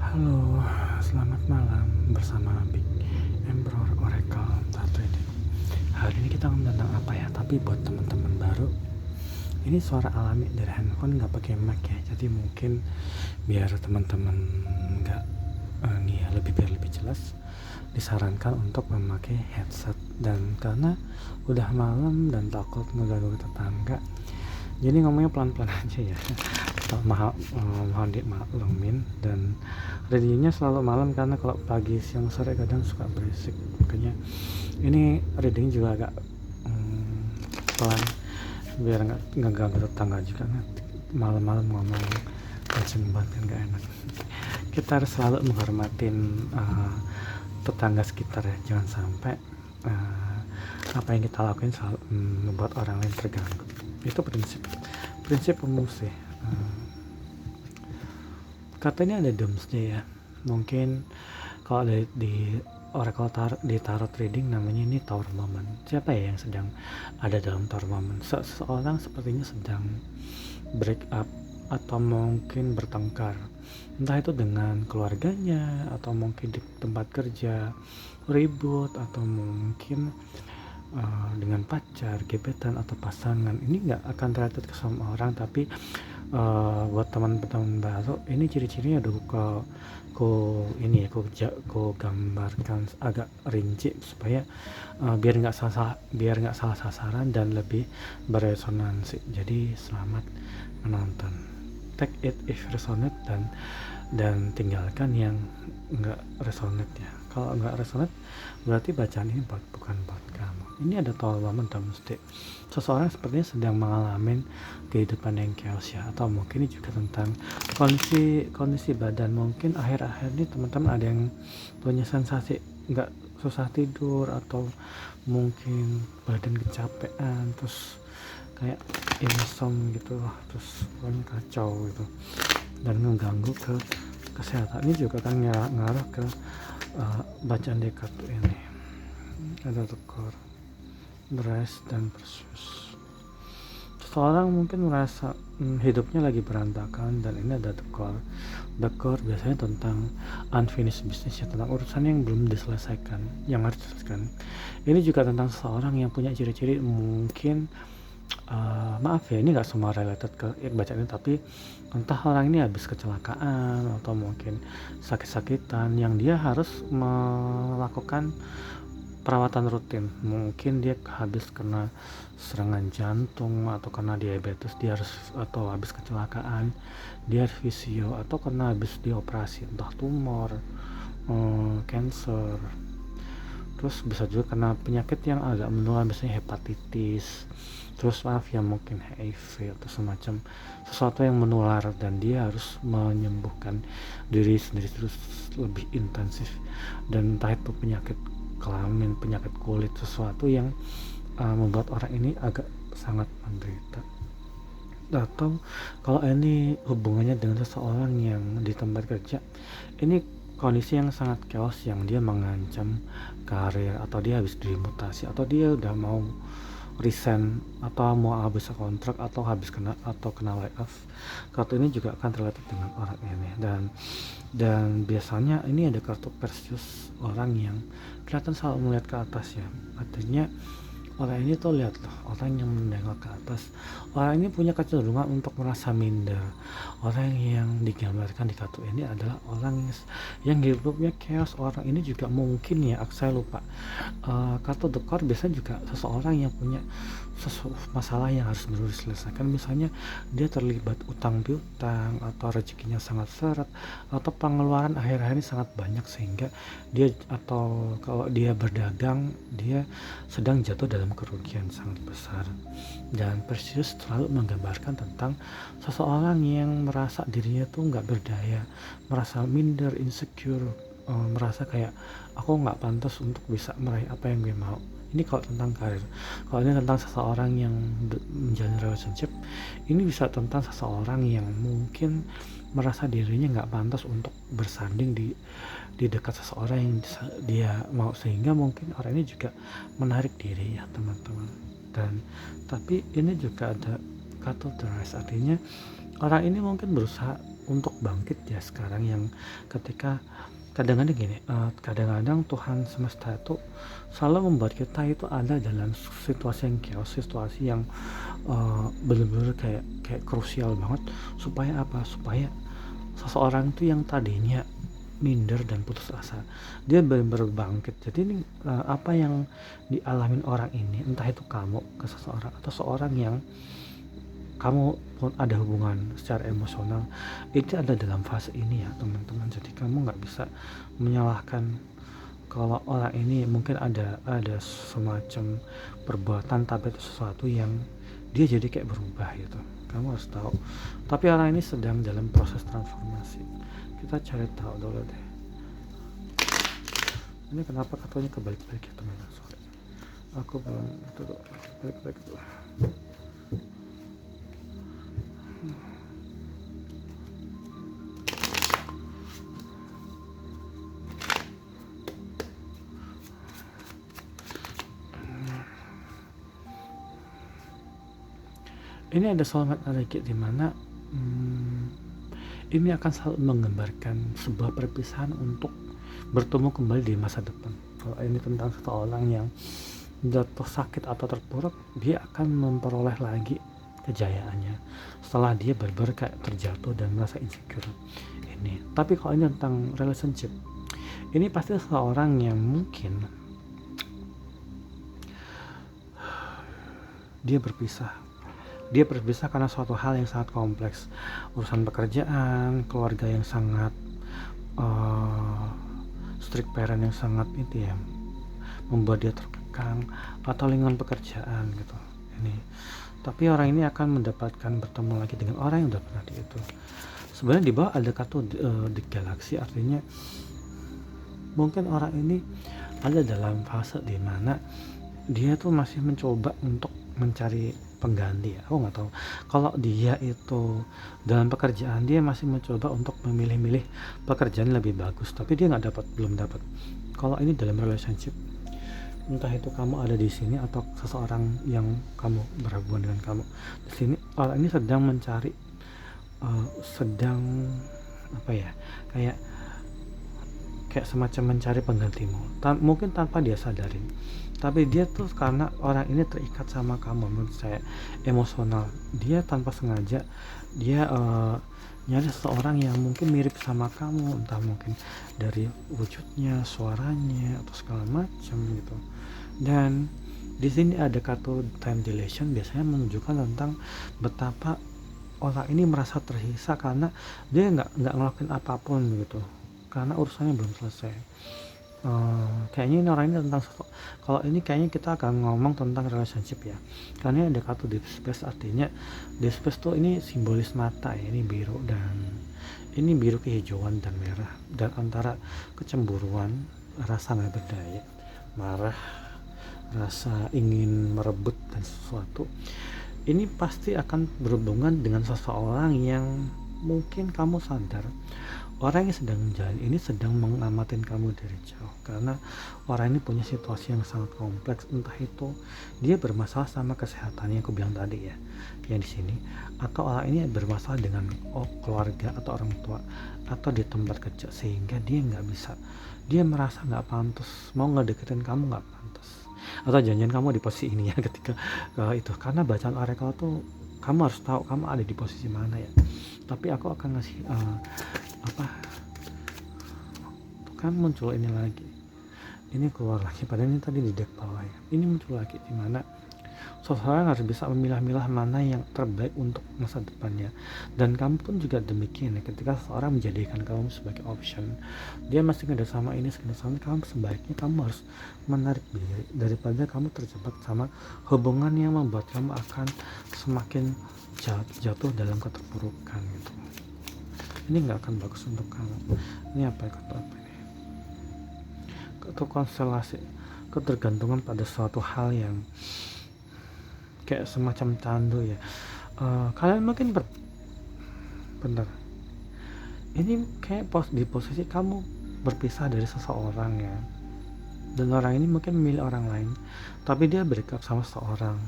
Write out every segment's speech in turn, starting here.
Halo, selamat malam bersama Big Emperor Oracle Tato ini. Hari ini kita ngomong tentang apa ya? Tapi buat teman-teman baru, ini suara alami dari handphone, nggak pakai mic ya. Jadi mungkin biar teman-teman nggak nih ya, biar lebih jelas, disarankan untuk memakai headset. Dan karena udah malam dan takut mengganggu tetangga, jadi ngomongnya pelan-pelan aja ya. Mohon dimaklumin. Dan readingnya selalu malam karena kalau pagi siang sore kadang suka berisik, makanya ini reading juga agak pelan biar nggak ganggu tetangga juga. Malam-malam ngomong kenceng banget kan nggak enak. Kita harus selalu menghormatin tetangga sekitar ya, jangan sampai apa yang kita lakuin selalu membuat orang lain terganggu. Itu prinsip umum sih. Katanya ada doomsday ya, mungkin kalau di Oracle di tarot reading namanya ini Tower Moment. Siapa ya yang sedang ada dalam Tower Moment? Seseorang sepertinya sedang break up atau mungkin bertengkar, entah itu dengan keluarganya atau mungkin di tempat kerja ribut, atau mungkin dengan pacar, gebetan atau pasangan. Ini nggak akan terlihat ke semua orang, tapi buat teman-teman baru ini ciri-cirinya udah ku gambarkan agak rinci supaya biar nggak salah sasaran dan lebih beresonansi. Jadi selamat menonton, take it if resonate, dan tinggalkan yang nggak resonate ya. Kalau nggak resonate berarti bacaan ini bukan buat kamu. Ini ada momen domestik. Seseorang sepertinya sedang mengalami kehidupan yang chaos ya, atau mungkin ini juga tentang kondisi badan. Mungkin akhir-akhir ini teman-teman ada yang punya sensasi nggak susah tidur, atau mungkin badan kecapean, terus kayak insomnia gitu, terus pokoknya kacau gitu dan mengganggu ke kesehatan. Ini juga kan ngaruh ke bacaan di kartu ini. Ada tekor, beras, dan persus. Seseorang mungkin merasa hidupnya lagi berantakan, dan ini ada dekor biasanya tentang unfinished business ya, tentang urusan yang belum diselesaikan, yang harus diselesaikan. Ini juga tentang seseorang yang punya ciri-ciri mungkin maaf ya, ini nggak semua related ke bacaan ini, tapi entah orang ini habis kecelakaan atau mungkin sakit-sakitan yang dia harus melakukan perawatan rutin. Mungkin dia habis kena serangan jantung atau kena diabetes, dia harus, atau habis kecelakaan dia harus visio, atau kena habis dioperasi entah tumor, cancer. Terus bisa juga kena penyakit yang agak menular, misalnya hepatitis, terus maaf ya mungkin HIV atau semacam sesuatu yang menular, dan dia harus menyembuhkan diri sendiri terus lebih intensif. Dan entah itu penyakit kelamin, penyakit kulit, sesuatu yang membuat orang ini agak sangat menderita. Atau kalau ini hubungannya dengan seseorang yang di tempat kerja, ini kondisi yang sangat chaos, yang dia mengancam karir, atau dia habis dimutasi, atau dia udah mau resign, atau mau habis kontrak, atau kena layoff. Kartu ini juga akan relatif dengan orang ini. Dan biasanya ini ada kartu Perseus, orang yang kelihatan selalu melihat ke atas ya. Artinya orang ini tuh lihat loh, orang yang menengok ke atas. Orang ini punya kecenderungan untuk merasa minder. Orang yang digambarkan di kartu ini adalah orang yang hidupnya chaos. Orang ini juga mungkin ya, saya lupa, kartu dekor biasanya juga seseorang yang punya masalah yang harus diselesaikan. Misalnya dia terlibat utang piutang, atau rezekinya sangat seret, atau pengeluaran akhir-akhir ini sangat banyak, sehingga dia, atau kalau dia berdagang, dia sedang jatuh dalam kerugian sangat besar. Dan Perseus selalu menggambarkan tentang seseorang yang merasa dirinya tuh nggak berdaya, merasa minder, insecure, merasa kayak aku nggak pantas untuk bisa meraih apa yang gue mau. Ini kalau tentang karir. Kalau ini tentang seseorang yang menjalin relationship, ini bisa tentang seseorang yang mungkin merasa dirinya nggak pantas untuk bersanding di dekat seseorang yang dia mau, sehingga mungkin orang ini juga menarik diri ya teman-teman. Dan tapi ini juga ada kartu the rise, artinya orang ini mungkin berusaha untuk bangkit ya sekarang, yang ketika kadang-kadang gini, kadang-kadang Tuhan semesta itu selalu membuat kita itu ada dalam situasi yang chaos, situasi yang bener-bener kayak kayak krusial banget, supaya apa? Supaya seseorang itu yang tadinya minder dan putus asa, dia benar-benar bangkit. Jadi ini apa yang dialamin orang ini, entah itu kamu ke seseorang atau seorang yang kamu pun ada hubungan secara emosional, itu ada dalam fase ini ya teman-teman. Jadi kamu nggak bisa menyalahkan kalau orang ini mungkin ada semacam perbuatan, tapi itu sesuatu yang dia jadi kayak berubah gitu. Kamu harus tahu. Tapi orang ini sedang dalam proses transformasi. Kita cari tahu dulu deh. Ini kenapa kartunya kebalik-balik ya teman-teman? Sorry. Aku belum itu tuh balik-balik tuh. Ini ada soulmate energi di mana ini akan selalu menggambarkan sebuah perpisahan untuk bertemu kembali di masa depan. Kalau ini tentang seseorang yang jatuh sakit atau terpuruk, dia akan memperoleh lagi kejayaannya setelah dia benar-benar kayak terjatuh dan merasa insecure ini. Tapi kalau ini tentang relationship, ini pasti seseorang yang mungkin dia berpisah karena suatu hal yang sangat kompleks, urusan pekerjaan, keluarga yang sangat strict parent yang sangat itu ya, membuat dia terkekang, atau lingkungan pekerjaan gitu ini. Tapi orang ini akan mendapatkan bertemu lagi dengan orang yang udah pernah di itu. Sebenarnya di bawah ada kartu di galaksi, artinya mungkin orang ini ada dalam fase di mana dia tuh masih mencoba untuk mencari pengganti ya. Aku nggak tahu kalau dia itu dalam pekerjaan, dia masih mencoba untuk memilih-milih pekerjaan lebih bagus, tapi dia belum dapat. Kalau ini dalam relationship, entah itu kamu ada di sini atau seseorang yang kamu berhubungan dengan kamu di sini, orang ini sedang mencari sedang apa ya, kayak semacam mencari penggantimu, mungkin tanpa dia sadarin. Tapi dia tuh karena orang ini terikat sama kamu, menurut saya emosional, dia tanpa sengaja dia nyari seseorang yang mungkin mirip sama kamu, entah mungkin dari wujudnya, suaranya, atau segala macam gitu. Dan di sini ada kartu time dilation, biasanya menunjukkan tentang betapa orang ini merasa tersiksa karena dia nggak ngelakuin apapun gitu, karena urusannya belum selesai. Kayaknya ini orang ini tentang kalau ini kayaknya kita akan ngomong tentang relationship ya, karena ada kartu deep space, artinya deep space tuh ini simbolis mata ya, ini biru, dan ini biru kehijauan dan merah, dan antara kecemburuan, rasa nggak berdaya, marah, rasa ingin merebut dan sesuatu. Ini pasti akan berhubungan dengan seseorang yang mungkin kamu sadar orang yang sedang menjalani ini sedang mengamatin kamu dari jauh, karena orang ini punya situasi yang sangat kompleks, entah itu dia bermasalah sama kesehatannya, aku bilang tadi ya, yang di sini, atau orang ini bermasalah dengan keluarga atau orang tua, atau di tempat kerja, sehingga dia merasa nggak pantas, mau ngedeketin kamu nggak pantas, atau jangan kamu di posisi ini ya ketika itu, karena bacaan oracle tuh kamu harus tahu kamu ada di posisi mana ya. Tapi aku akan ngasih kan muncul ini lagi, ini keluar lagi, padahal ini tadi di deck bawah ya, ini muncul lagi, dimana seseorang harus bisa memilah-milah mana yang terbaik untuk masa depannya. Dan kamu pun juga demikian ya, ketika seseorang menjadikan kamu sebagai option, dia masih ada sama ini sama, kamu sebaiknya kamu harus menarik diri daripada kamu terjebak sama hubungan yang membuat kamu akan semakin jatuh dalam keterpurukan gitu. Ini nggak akan bagus untuk kamu. Ini apa ini? Itu konstelasi ketergantungan pada suatu hal yang kayak semacam candu ya. Kalian mungkin bener, ini kayak di posisi kamu berpisah dari seseorang ya, dan orang ini mungkin memilih orang lain, tapi dia berikat sama seseorang.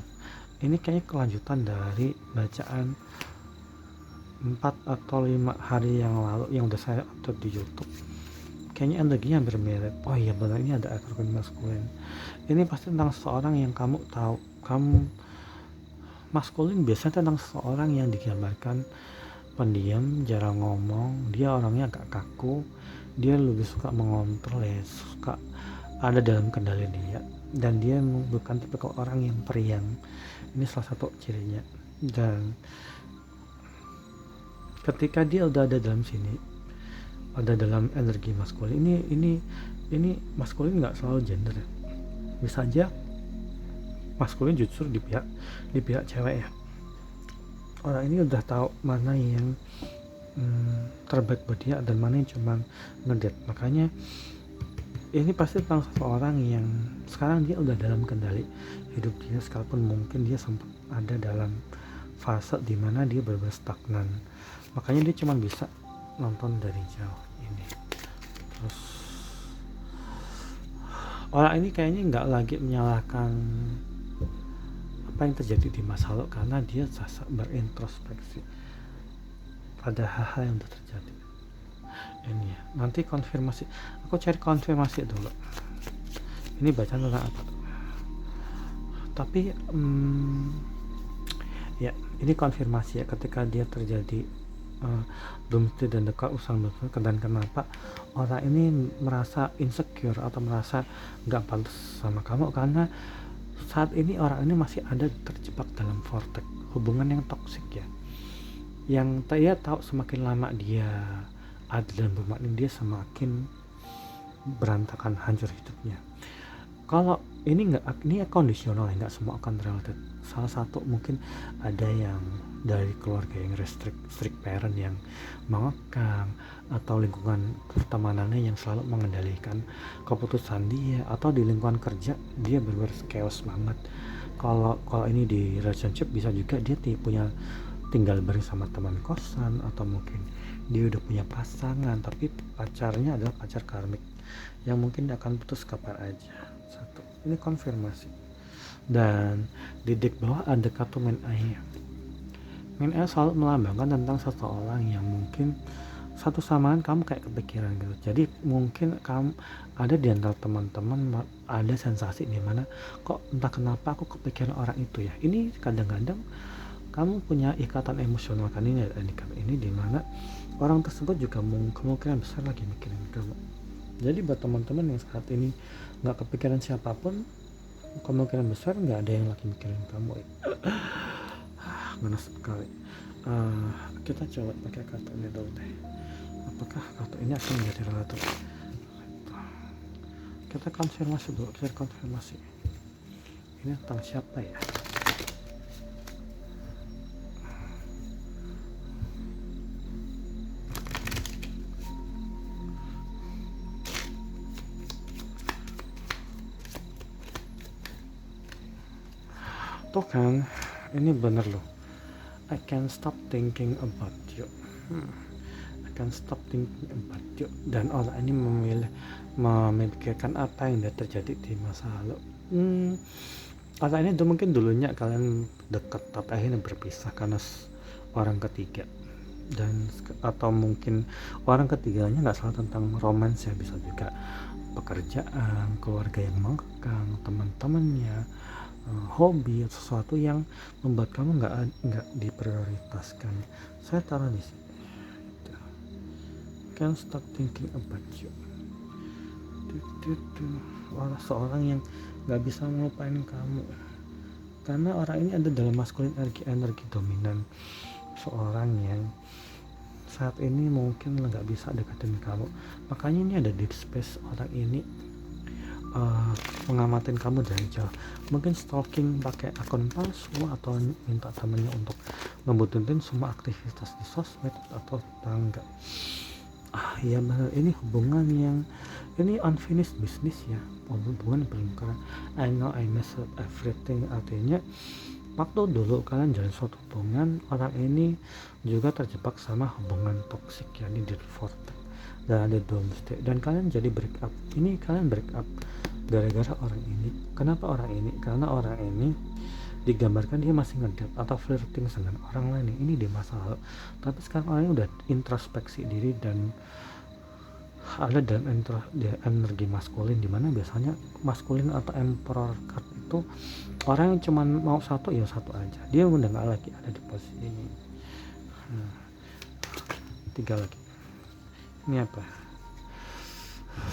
Ini kayaknya kelanjutan dari bacaan 4 atau 5 hari yang lalu yang udah saya upload di YouTube. Kayaknya energinya hampir mirip. Oh iya benar, ini ada akronim maskulin. Ini pasti tentang seseorang yang kamu tahu. Kamu maskulin biasanya tentang seseorang yang digambarkan pendiam, jarang ngomong, dia orangnya agak kaku, dia lebih suka mengontrol ya, suka ada dalam kendali dia, dan dia bukan tipe orang yang periang. Ini salah satu cirinya. Dan ketika dia udah ada dalam sini, ada dalam energi maskulin, ini maskulin nggak selalu gender ya. Bisa aja maskulin justru di pihak cewek ya. Orang ini udah tahu mana yang terbaik buat dia dan mana yang cuma ngedet. Makanya ini pasti tentang seseorang yang sekarang dia udah dalam kendali hidup dia, sekalipun mungkin dia sempat ada dalam fase dimana dia benar-benar stagnan. Makanya dia cuma bisa nonton dari jauh ini. Terus orang ini kayaknya nggak lagi menyalahkan apa yang terjadi di masa lalu, karena dia berintrospeksi pada hal-hal yang sudah terjadi. Ini ya, nanti konfirmasi, aku cari konfirmasi dulu ini bacaan tentang apa tuh. Tapi ya ini konfirmasi ya, ketika dia terjadi doomsday dan dekat usang doomsday, dan kenapa orang ini merasa insecure atau merasa nggak pantas sama kamu, karena saat ini orang ini masih ada terjebak dalam vortex hubungan yang toksik ya, yang dia tahu semakin lama dia ada dalam hubungan ini, dia semakin berantakan, hancur hidupnya. Kalau ini kondisional ya, nggak semua akan related. Salah satu mungkin ada yang dari keluarga yang strict parent yang mengekang, atau lingkungan pertemanannya yang selalu mengendalikan keputusan dia, atau di lingkungan kerja dia benar-benar chaos banget. Kalau ini di relationship bisa juga dia punya tinggal bersama teman kosan, atau mungkin dia udah punya pasangan tapi pacarnya adalah pacar karmik yang mungkin akan putus kapan aja. Satu, ini konfirmasi. Dan di deck bawah ada kartu main air. Main air selalu melambangkan tentang seseorang yang mungkin satu samaan kamu kayak kepikiran gitu. Jadi mungkin kamu ada di antara teman-teman ada sensasi di mana kok entah kenapa aku kepikiran orang itu ya. Ini kadang-kadang kamu punya ikatan emosional, kan ini ada ikatan ini di mana orang tersebut juga kemungkinan besar lagi mikirin kamu. Jadi buat teman-teman yang saat ini nggak kepikiran siapapun, kemungkinan besar nggak ada yang lagi mikirin kamu. Ngenes sekali. Kita coba pakai kartu ini dulu deh. Apakah kartu ini akan menjadi relatif? Kita konfirmasi dulu, kita konfirmasi. Ini tentang siapa ya? Tuh kan, ini bener loh. I can stop thinking about you. I can stop thinking about you. Dan orang ini memikirkan apa yang terjadi di masa lalu. Orang ini tuh mungkin dulunya kalian dekat tapi akhirnya berpisah karena orang ketiga. Dan atau mungkin orang ketiganya nggak salah tentang romance ya, bisa juga pekerjaan, keluarga yang mengekang, teman-temannya, hobi, sesuatu yang membuat kamu nggak diprioritaskan. Saya taruh di sini. Can't stop thinking about you. Orang seorang yang nggak bisa melupain kamu, karena orang ini ada dalam maskulin energi dominan. Seorang yang saat ini mungkin nggak bisa deketin kamu, makanya ini ada deep space. Orang ini mengamatin kamu dari jauh, mungkin stalking pakai akun palsu, atau minta temennya untuk ngebututin semua aktivitas di sosmed atau tetangga. Ya benar, ini hubungan yang ini unfinished business ya, hubungan belum kelar. I know I messed up everything, artinya waktu dulu kalian jalan suatu hubungan, orang ini juga terjebak sama hubungan toksik ya, ini di vortex dan ada doomsday, dan kalian jadi break up. Ini kalian break up gara-gara orang ini. Kenapa orang ini? Karena orang ini digambarkan dia masih ngedate atau flirting dengan orang lain nih, ini di masa lalu. Tapi sekarang orangnya udah introspeksi diri dan ada dalam energi maskulin, dimana biasanya maskulin atau emperor card itu orang yang cuma mau satu ya satu aja, dia udah nggak lagi ada di posisi ini. Tiga lagi, ini apa,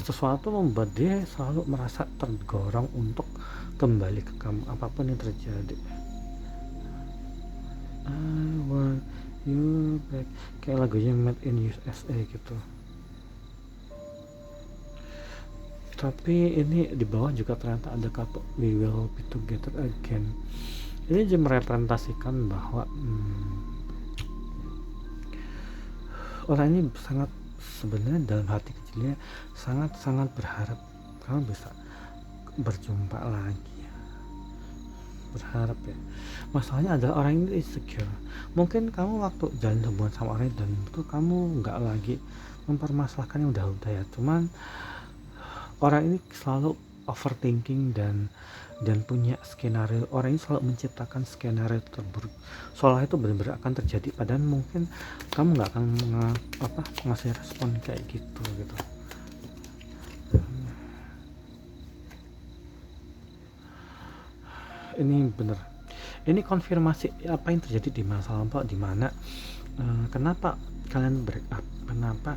sesuatu membuat dia selalu merasa terdorong untuk kembali ke kamu apapun yang terjadi. I want you back, kayak lagunya Made in USA gitu. Tapi ini di bawah juga ternyata ada kata we will be together again. Ini juga merepresentasikan bahwa orang ini sangat, sebenarnya dalam hati kecilnya sangat berharap kamu bisa berjumpa lagi, berharap ya. Masalahnya adalah orang ini insecure. Mungkin kamu waktu jalan hubungan sama orang dan itu kamu nggak lagi mempermasalahkan yang udah ya, cuman orang ini selalu overthinking dan punya skenario. Orang ini selalu menciptakan skenario terburuk soalnya itu benar-benar akan terjadi, padahal mungkin kamu nggak akan ngasih respon kayak gitu. Ini bener, ini konfirmasi apa yang terjadi di masa lampau, dimana kenapa kalian break up, kenapa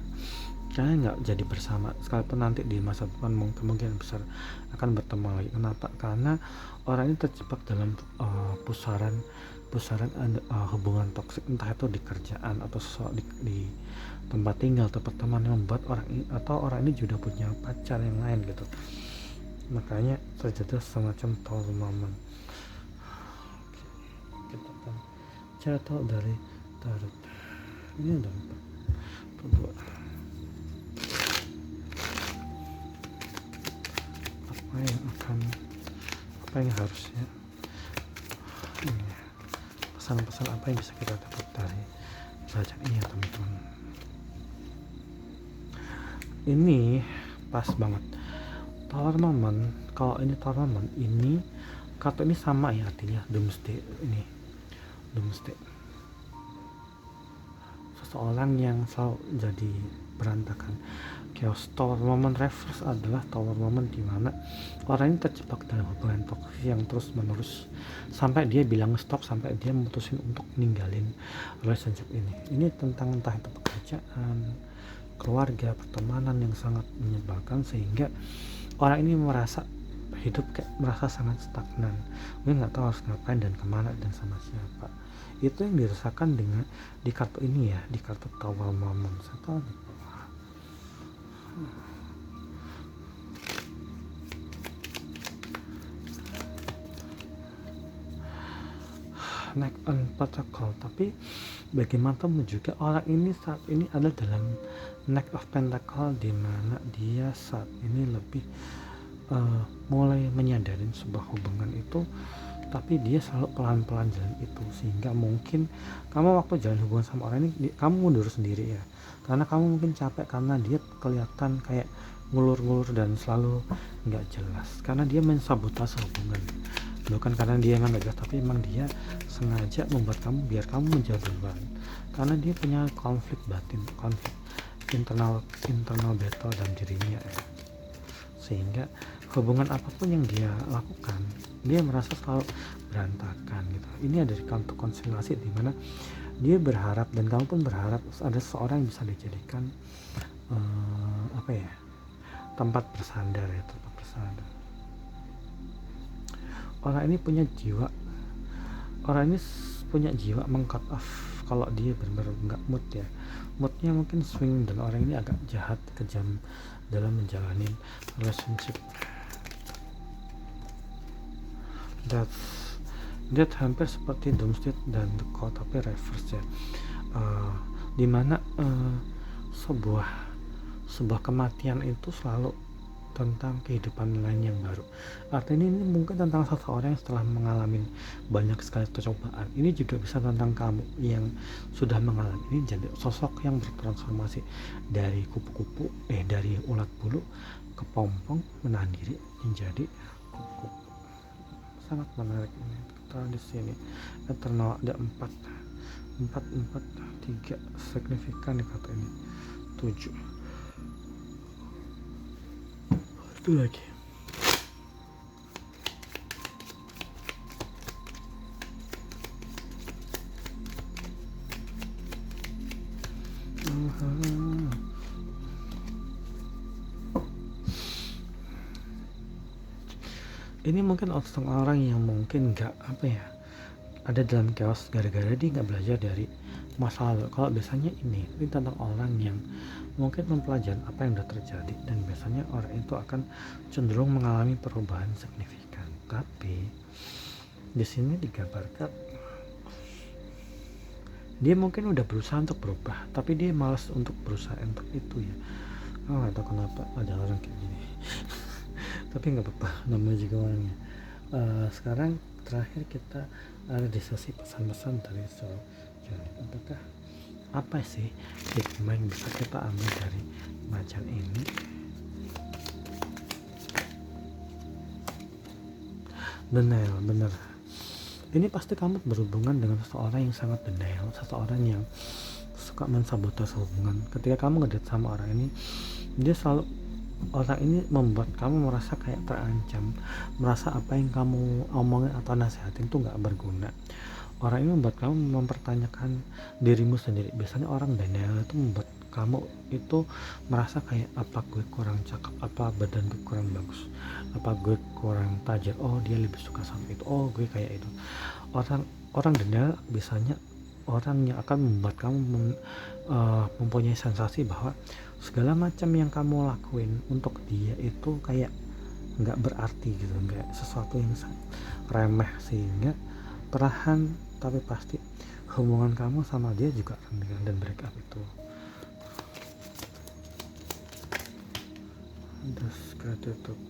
kalian nggak jadi bersama, sekalipun nanti di masa depan kemungkinan besar akan bertemu lagi. Kenapa? Karena orang ini terjebak dalam pusaran hubungan toksik, entah itu di kerjaan atau di tempat tinggal atau teman yang membuat orang ini atau orang ini juga punya pacar yang lain gitu. Makanya terjadi semacam tower moment. Kita akan jatuh dari tarot. Ini ada 4 2. apa yang harusnya ini pesan-pesan apa yang bisa kita dapat dari bacaan ini ya teman-teman. Ini pas banget tower moment. Kalau ini tower moment, ini kartu ini sama ya artinya doomsday. Ini doomsday, seseorang yang selalu jadi berantakan, chaos. Tower moment reverse adalah tower moment di mana orang ini terjebak dalam hubungan toksik yang terus menerus sampai dia bilang stop, sampai dia memutusin untuk ninggalin relationship ini. Ini tentang entah itu pekerjaan, keluarga, pertemanan yang sangat menyebalkan, sehingga orang ini merasa hidup kayak merasa sangat stagnan. Gue nggak tahu harus ngapain dan kemana dan sama siapa. Itu yang dirasakan dengan di kartu ini ya, di kartu tower moment. Satu lagi, Knight of Pentacles. Tapi bagaimanapun juga orang ini saat ini ada dalam Knight of Pentacles, di mana dia saat ini lebih mulai menyadari sebuah hubungan itu, tapi dia selalu pelan-pelan jalan itu, sehingga mungkin kamu waktu jalan hubungan sama orang ini kamu mundur sendiri ya, karena kamu mungkin capek, karena dia kelihatan kayak ngulur-ngulur dan selalu nggak jelas, karena dia mensabotase hubungan. Bukan karena dia emang nggak jelas, tapi emang dia sengaja membuat kamu biar kamu menjauh duluan, karena dia punya konflik batin, konflik internal battle dalam dirinya ya. Sehingga hubungan apapun yang dia lakukan, dia merasa selalu berantakan gitu. Ini ada di kantor konstelasi, di mana dia berharap dan kamu pun berharap ada seorang yang bisa dijadikan tempat bersandar ya, tempat bersandar. Orang ini punya jiwa meng-cut off kalau dia benar-benar nggak mood ya. Moodnya mungkin swing, dan orang ini agak jahat, kejam dalam menjalani relationship. That hampir seperti Doomsday dan The Court, tapi reverse ya. Dimana sebuah kematian itu selalu tentang kehidupan lain yang baru. Artinya ini mungkin tentang seseorang yang setelah mengalami banyak sekali percobaan. Ini juga bisa tentang kamu yang sudah mengalami ini, jadi sosok yang bertransformasi dari kupu-kupu dari ulat bulu ke pompong, menahan diri menjadi kupu-kupu. Sangat menarik ini. kita di sini eternal ada 3 signifikan di kata ini, 7 itu lagi. Ini mungkin orang yang mungkin nggak ada dalam chaos gara-gara dia nggak belajar dari masa lalu. Kalau biasanya ini tentang orang yang mungkin mempelajari apa yang sudah terjadi, dan biasanya orang itu akan cenderung mengalami perubahan signifikan. Tapi di sini digambarkan dia mungkin udah berusaha untuk berubah, tapi dia malas untuk berusaha untuk itu ya. Nggak tahu kenapa ada orang kayak gini. Tapi nggak apa-apa, namanya juga orangnya. Sekarang terakhir kita ada di sesi pesan-pesan dari Johnny. Apakah apa sih hikmah yang bisa kita ambil dari bacaan ini? Denial, bener. Ini pasti kamu berhubungan dengan seseorang yang sangat denial, seseorang yang suka mensabotase hubungan. Ketika kamu ngedate sama orang ini, orang ini membuat kamu merasa kayak terancam, merasa apa yang kamu omongin atau nasihatin itu nggak berguna. Orang ini membuat kamu mempertanyakan dirimu sendiri. Biasanya orang denial itu membuat kamu itu merasa kayak, apa gue kurang cakep, apa badan gue kurang bagus, apa gue kurang tajir, oh dia lebih suka sama itu, oh gue kayak itu. Orang denial biasanya orang yang akan membuat kamu mempunyai sensasi bahwa segala macam yang kamu lakuin untuk dia itu kayak nggak berarti gitu, kayak sesuatu yang remeh, sehingga perlahan tapi pasti hubungan kamu sama dia juga renggang dan break up itu. Gratitude.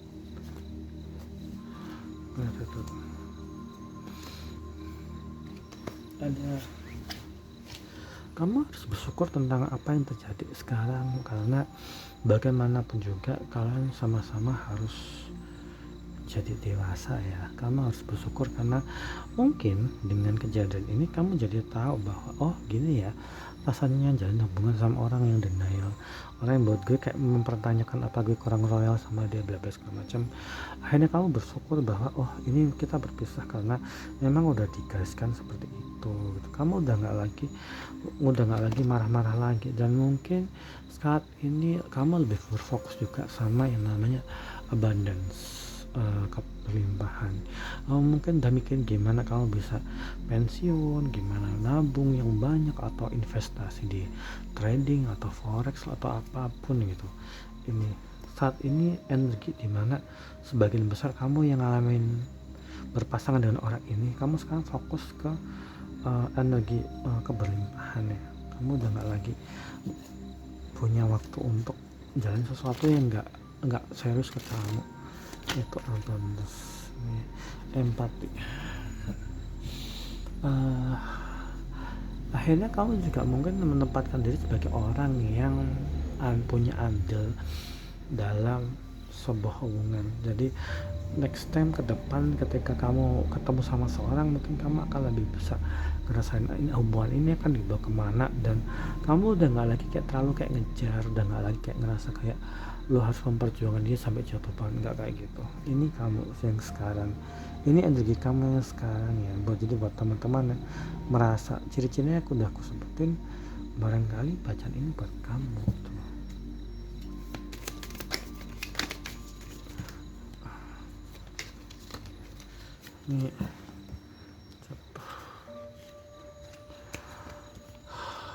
Ada, kamu harus bersyukur tentang apa yang terjadi sekarang, karena bagaimanapun juga kalian sama-sama harus jadi dewasa ya. Kamu harus bersyukur karena mungkin dengan kejadian ini kamu jadi tahu bahwa oh gini ya rasanya jalan hubungan sama orang yang denial, orang yang buat gue kayak mempertanyakan apa gue kurang royal sama dia, bla bla segala macam. Akhirnya kamu bersyukur bahwa oh ini kita berpisah karena memang udah digariskan seperti itu gitu. Kamu udah nggak lagi marah-marah lagi, dan mungkin saat ini kamu lebih berfokus juga sama yang namanya abundance, kelimpahan. Mungkin udah mikir gimana kamu bisa pensiun, gimana nabung yang banyak, atau investasi di trading atau forex atau apapun gitu. Ini saat ini energi dimana sebagian besar kamu yang ngalamin berpasangan dengan orang ini, kamu sekarang fokus ke energi keberlimpahan ya. Kamu udah nggak lagi punya waktu untuk jalan sesuatu yang nggak serius ke kamu. Itu abundance, empati. Akhirnya kamu juga mungkin menempatkan diri sebagai orang yang punya andil dalam sebuah hubungan. Jadi next time ke depan ketika kamu ketemu sama seorang, mungkin kamu akan lebih bisa ngerasain ini hubungan ini akan dibawa kemana, dan kamu udah nggak lagi kayak terlalu kayak ngejar, udah nggak lagi kayak ngerasa kayak lo harus memperjuangkan dia sampai jatuh banget, nggak kayak gitu. Ini kamu yang sekarang, ini energi kamu yang sekarang ya. Jadi buat teman-teman yang merasa ciri-cirinya aku sebutin, barangkali bacaan ini buat kamu gitu. Ini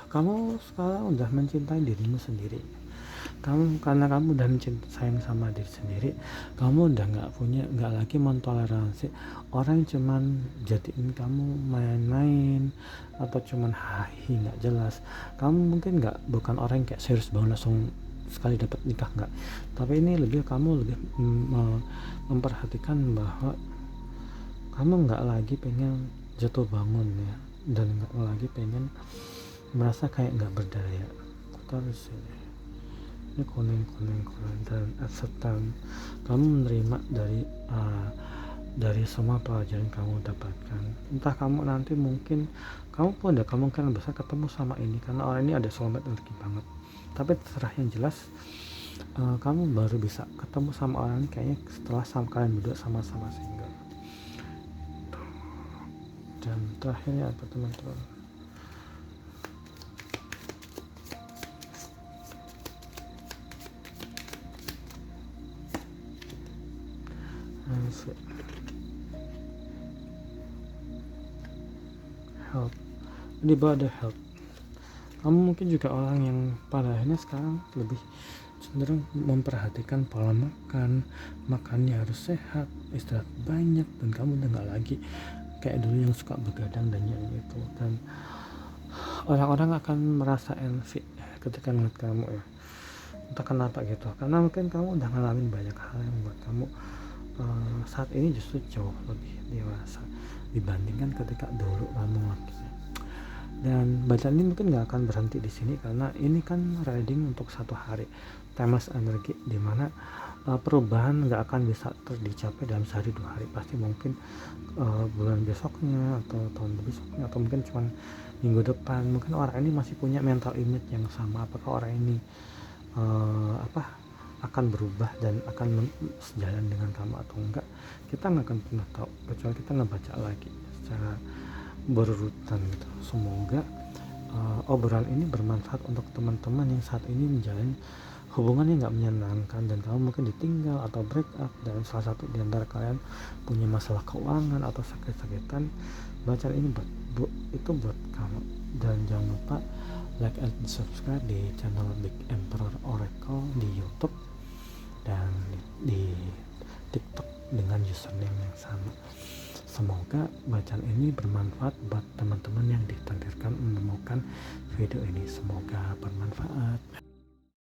kamu sekarang udah mencintai dirimu sendiri. Karena kamu udah sayang sama diri sendiri, kamu udah nggak lagi mentoleransi orang cuman jadiin kamu main-main atau cuman hahi nggak jelas. Kamu mungkin bukan orang yang kayak serius banget langsung sekali dapat nikah, nggak. Tapi ini kamu lebih memperhatikan bahwa kamu nggak lagi pengen jatuh bangun ya, dan nggak lagi pengen merasa kayak nggak berdaya. Terus ini kuning, dan acceptance. Kamu menerima dari dari semua pelajaran kamu dapatkan. Entah kamu nanti mungkin kamu pun ada kemungkinan besar ketemu sama ini karena orang ini ada soulmate energi banget. Tapi terserah, yang jelas kamu baru bisa ketemu sama orang ini kayaknya setelah kalian berdua sama-sama single. Dan terakhirnya apa teman-teman? Help. Di bawah ada help. Kamu mungkin juga orang yang pada akhirnya sekarang lebih cenderung memperhatikan pola makan, makannya harus sehat, istirahat banyak, dan kamu udah nggak lagi kayak dulu yang suka begadang dan yang itu. Dan orang-orang akan merasa envy ketika ngeliat kamu ya, entah kenapa gitu, karena mungkin kamu udah ngalamin banyak hal yang buat kamu saat ini justru jauh lebih dewasa dibandingkan ketika dulu kamu lagi. Dan bacaan ini mungkin nggak akan berhenti di sini karena ini kan reading untuk 1 hari, timeless energi, dimana perubahan nggak akan bisa dicapai dalam sehari 2 hari, pasti mungkin bulan besoknya atau tahun besoknya atau mungkin cuma minggu depan. Mungkin orang ini masih punya mental image yang sama, apakah orang ini akan berubah dan akan sejalan dengan kamu atau enggak, kita nggak akan pernah tahu kecuali kita ngebaca lagi secara berurutan gitu. Semoga obrolan ini bermanfaat untuk teman-teman yang saat ini menjalani hubungan yang nggak menyenangkan dan kamu mungkin ditinggal atau break up, dan salah satu di antara kalian punya masalah keuangan atau sakit-sakitan. Bacaan ini itu buat kamu. Dan jangan lupa like and subscribe di channel Big Emperor Oracle di YouTube dan di TikTok dengan username yang sama. Semoga bacaan ini bermanfaat buat teman-teman yang ditakdirkan menemukan video ini. Semoga bermanfaat.